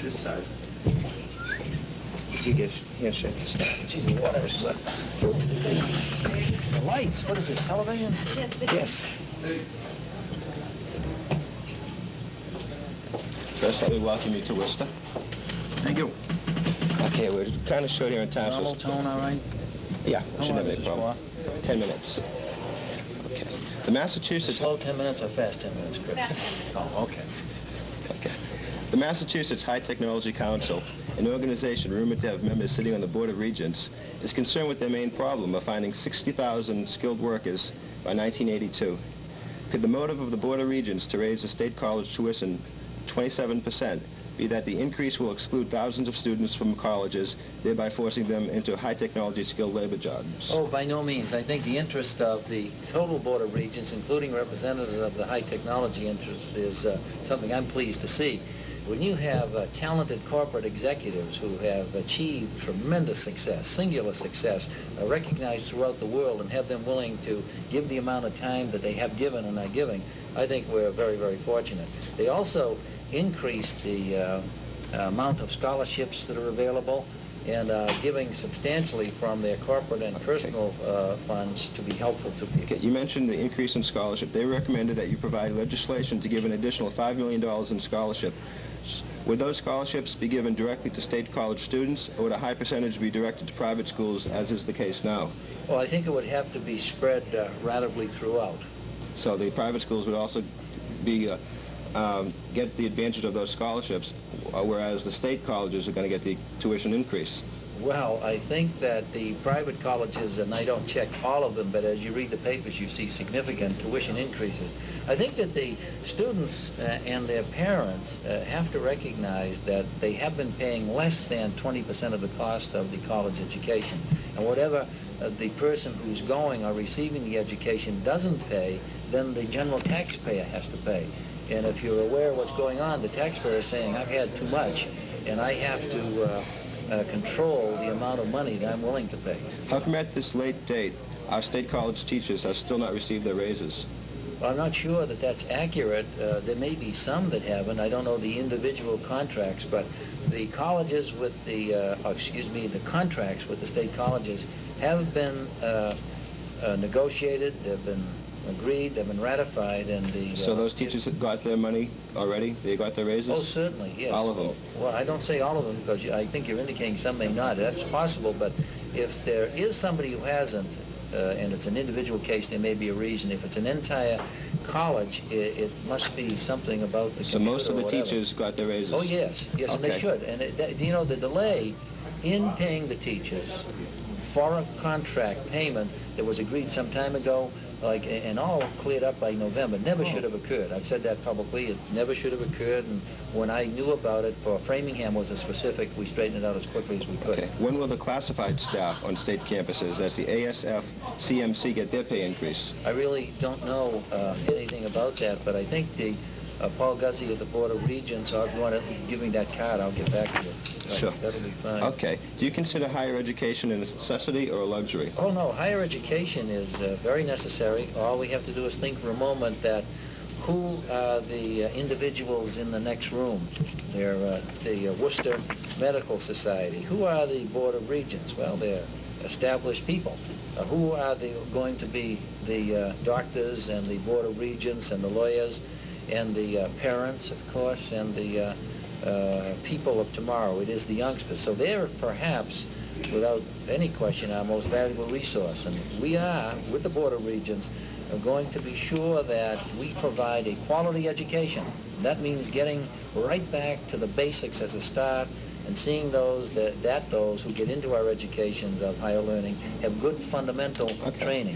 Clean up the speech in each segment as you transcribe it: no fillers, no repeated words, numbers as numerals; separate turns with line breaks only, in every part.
This side. You get handshake.
Geez, the water is wet. The lights, what is this, television?
Yes. First, let me welcome you to Worcester.
Thank you.
Okay, we're kind of short here in time.
Normal tone, all right?
Yeah,
How
shouldn't
long
have
is
any
this
problem.
for?
10 minutes. Okay. The Massachusetts...
Slow 10 minutes or fast 10 minutes, Chris? Oh, okay.
Okay. The Massachusetts High Technology Council, an organization rumored to have members sitting on the Board of Regents, is concerned with their main problem of finding 60,000 skilled workers by 1982. Could the motive of the Board of Regents to raise the state college tuition 27% be that the increase will exclude thousands of students from colleges, thereby forcing them into high-technology skilled labor jobs?
Oh, by no means. I think the interest of the total Board of Regents, including representatives of the high technology interest, is something I'm pleased to see. When you have talented corporate executives who have achieved tremendous success, singular success, recognized throughout the world, and have them willing to give the amount of time that they have given and are giving, I think we're very, very fortunate. They also increased the amount of scholarships that are available and giving substantially from their corporate and personal funds to be helpful to people.
Okay, you mentioned the increase in scholarship. They recommended that you provide legislation to give an additional $5 million in scholarship. Would those scholarships be given directly to state college students, or would a high percentage be directed to private schools, as is the case now?
Well, I think it would have to be spread ratably throughout.
So the private schools would also be get the advantage of those scholarships, whereas the state colleges are going to get the tuition increase.
Well, I think that the private colleges, and I don't check all of them, but as you read the papers, you see significant tuition increases. I think that the students and their parents have to recognize that they have been paying less than 20% of the cost of the college education. And whatever the person who's going or receiving the education doesn't pay, then the general taxpayer has to pay. And if you're aware of what's going on, the taxpayer is saying, I've had too much, and I have to control the amount of money that I'm willing to pay.
How come at this late date our state college teachers have still not received their raises?
Well, I'm not sure that that's accurate. There may be some that haven't. I don't know the individual contracts, but the colleges with the, the contracts with the state colleges have been negotiated, they've been agreed, they've been ratified, and the...
So those teachers have got their money already? They got their raises?
Oh, certainly, yes.
All of them?
Well, I don't say all of them, because I think you're indicating some may not. That's possible, but if there is somebody who hasn't, and it's an individual case, there may be a reason. If it's an entire college, it must be something about the
So
computer
most of the
or whatever.
teachers got their raises?
Oh, yes, yes, and they
Okay.
should. And, you know, the delay in paying the teachers for a contract payment that was agreed some time ago, and all cleared up by November, never should have occurred. I've said that publicly. It never should have occurred, and when I knew about it, for Framingham was a specific, we straightened it out as quickly as we could.
Okay. When will the classified staff on state campuses, that's the ASF, CMC, get their pay increase?
I really don't know anything about that, but I think the Paul Guzzi of the Board of Regents, or if you want to give me that card, I'll get back to you.
Sure.
That'll be fine.
Okay. Do you consider higher education a necessity or a luxury?
Oh, no. Higher education is very necessary. All we have to do is think for a moment that who are the individuals in the next room? They're the Worcester Medical Society. Who are the Board of Regents? Well, they're established people. Who are going to be the doctors and the Board of Regents and the lawyers and the parents, of course, and the people of tomorrow? It is the youngsters. So they're perhaps, without any question, our most valuable resource. And we are, with the Board of Regents, are going to be sure that we provide a quality education. That means getting right back to the basics as a start and seeing those who get into our educations of higher learning have good fundamental training.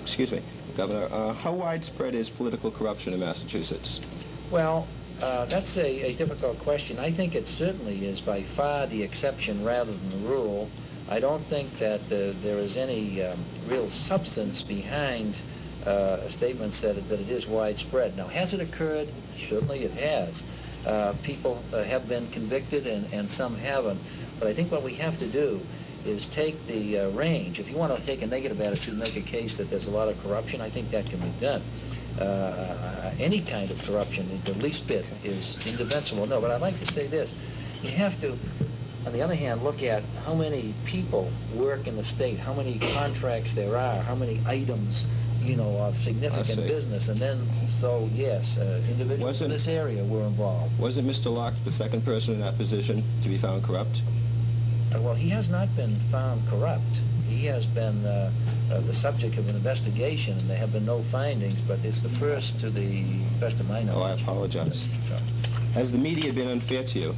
Excuse me, Governor, how widespread is political corruption in Massachusetts?
Well, that's a difficult question. I think it certainly is by far the exception rather than the rule. I don't think that there is any real substance behind statements that it is widespread. Now, has it occurred? Certainly it has. People have been convicted and some haven't. But I think what we have to do is take the range. If you want to take a negative attitude and make a case that there's a lot of corruption, I think that can be done. any kind of corruption, the least bit, is indefensible. No, but I'd like to say this. You have to, on the other hand, look at how many people work in the state, how many contracts there are, how many items, you know, of significant business. And then, so, yes, individuals in this area were involved.
Wasn't Mr. Locke the second person in that position to be found corrupt?
Well, he has not been found corrupt. He has been the subject of an investigation, and there have been no findings, but it's the first to the best of my knowledge.
Oh, I apologize. Has the media been unfair to you?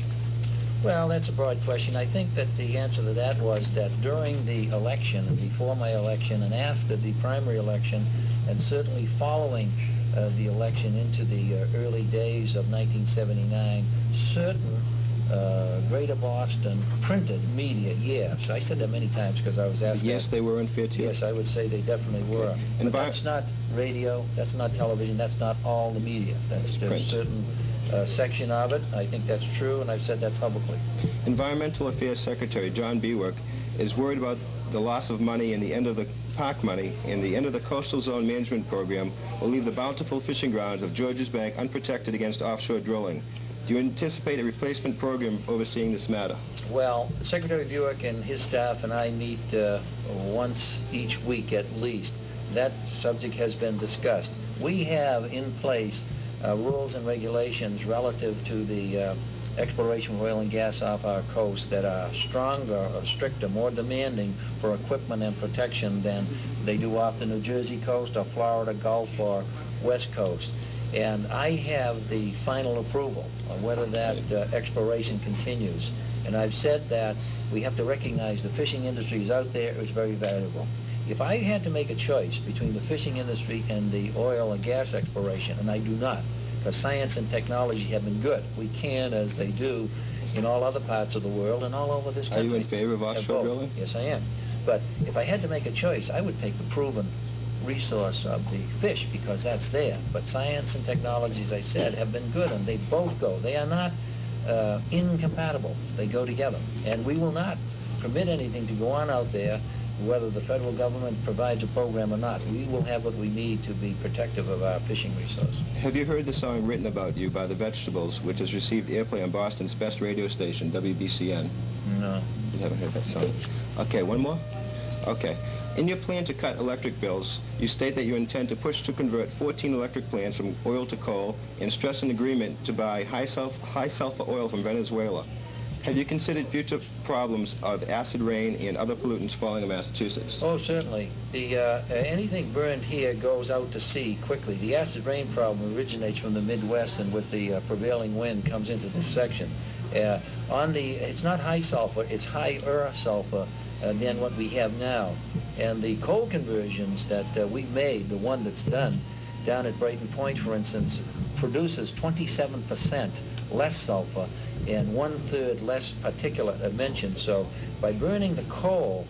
Well, that's a broad question. I think that the answer to that was that during the election, and before my election, and after the primary election, and certainly following the election into the early days of 1979, certain Greater Boston printed media, yes. I said that many times because I was asked
Yes, they were unfair to you?
Yes, I would say they definitely were.
And
but that's not radio, that's not television, that's not all the media. There's a certain section of it. I think that's true, and I've said that publicly.
Environmental Affairs Secretary John Bewick is worried about the loss of money and the end of the park money and the end of the Coastal Zone Management Program will leave the bountiful fishing grounds of Georges Bank unprotected against offshore drilling. Do you anticipate a replacement program overseeing this matter?
Well, Secretary Bewick and his staff and I meet once each week at least. That subject has been discussed. We have in place rules and regulations relative to the exploration of oil and gas off our coast that are stronger or stricter, more demanding for equipment and protection than they do off the New Jersey coast or Florida Gulf or West Coast. And I have the final approval on whether that exploration continues. And I've said that we have to recognize the fishing industry is out there, it's very valuable. If I had to make a choice between the fishing industry and the oil and gas exploration, and I do not, because science and technology have been good. We can, as they do in all other parts of the world and all over this country.
Are you in favor of offshore drilling?
Yes, I am. But if I had to make a choice, I would take the proven resource of the fish because that's there. But science and technology, as I said, have been good, and they both go. They are not incompatible. They go together. And we will not permit anything to go on out there, whether the federal government provides a program or not. We will have what we need to be protective of our fishing resource.
Have you heard the song Written About You by the Vegetables, which has received airplay on Boston's best radio station, WBCN?
No.
You haven't heard that song? Okay, one more? Okay. In your plan to cut electric bills, you state that you intend to push to convert 14 electric plants from oil to coal and stress an agreement to buy high sulfur oil from Venezuela. Have you considered future problems of acid rain and other pollutants falling in Massachusetts?
Oh, certainly. Anything burned here goes out to sea quickly. The acid rain problem originates from the Midwest, and with the prevailing wind comes into this section. It's not high sulfur, it's higher sulfur than what we have now. And the coal conversions that we've made, the one that's done down at Brighton Point, for instance, produces 27% less sulfur and 1/3 less particulate emission. So by burning the coal,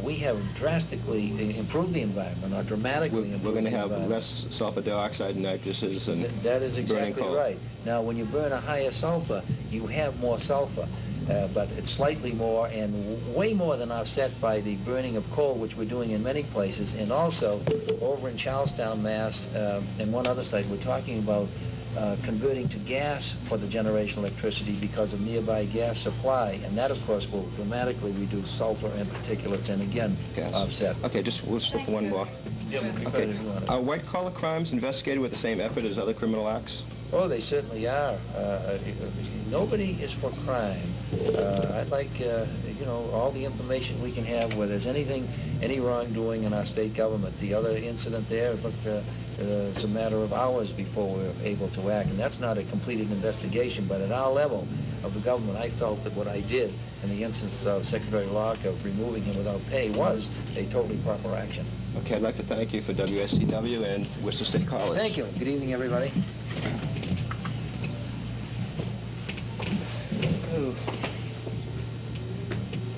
we have drastically improved the environment, or dramatically improved the environment.
We're going to have less sulfur dioxide and nitrogens and
that is exactly
burning coal.
Right. Now, when you burn a higher sulfur, you have more sulfur, but it's slightly more and way more than offset by the burning of coal, which we're doing in many places. And also, over in Charlestown, Mass., and one other site, we're talking about converting to gas for the generation of electricity because of nearby gas supply, and that, of course, will dramatically reduce sulfur and particulates, and again, offset.
Okay, we'll slip one more. Okay. Are white-collar crimes investigated with the same effort as other criminal acts?
Oh, they certainly are. Nobody is for crime. I'd like, all the information we can have where there's any wrongdoing in our state government. The other incident there, it's a matter of hours before we're able to act, and that's not a completed investigation. But at our level of the government, I felt that what I did in the instance of Secretary Locke of removing him without pay was a totally proper action.
Okay, I'd like to thank you for WSCW and Worcester State College.
Thank you. Good evening, everybody.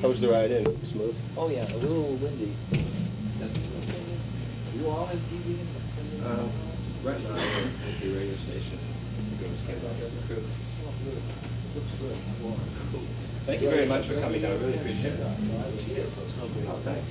How was the ride in? Smooth?
Oh, yeah, a little windy. You all in TV?
Right now, at the radio station. Thank you very much for coming down. I really appreciate it. Oh, thanks.